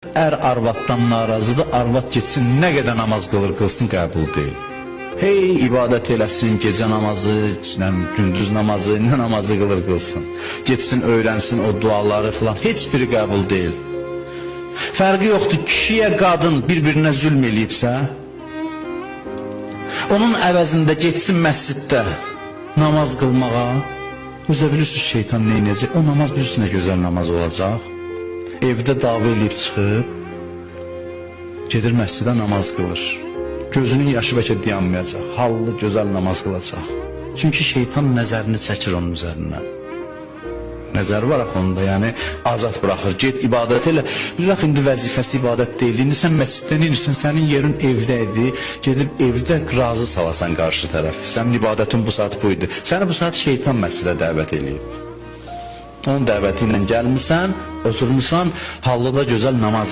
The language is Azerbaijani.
Ər arvaddan narazıdır, arvad getsin nə qədər namaz qılsın qəbul deyil. Hey ibadət eləsin, gecə namazı, gündüz namazı, nə namazı qılsın. Getsin, öyrənsin o duaları filan, heç biri qəbul deyil. Fərqi yoxdur, kişiyə qadın bir-birinə zülm eləyibsə, onun əvəzində getsin məsciddə namaz qılmağa, özə bilirsiniz şeytan neynəcək, o namaz bir üstünə gözəl namaz olacaq. Evdə dava eləyib çıxıb, gedir məscidə namaz qılır. Gözünün yaşı bəlkə dayanmayacaq, hallı, gözəl namaz qılacaq. Çünki şeytan nəzərini çəkir onun üzərindən. Nəzər var axı onda, yəni azad buraxır, get ibadət elə. Bilirək, indi vəzifəsi ibadət deyil, indi sən məsciddən inirsən, sənin yerin evdə idi, gedib evdə razı salasan qarşı tərəf. Sənin ibadətin bu saat bu idi, səni bu saat şeytan məscidə dəvət eləyib. Onun dəvəti ilə gəlmirsən, oturmuşsan, hallı da gözəl namaz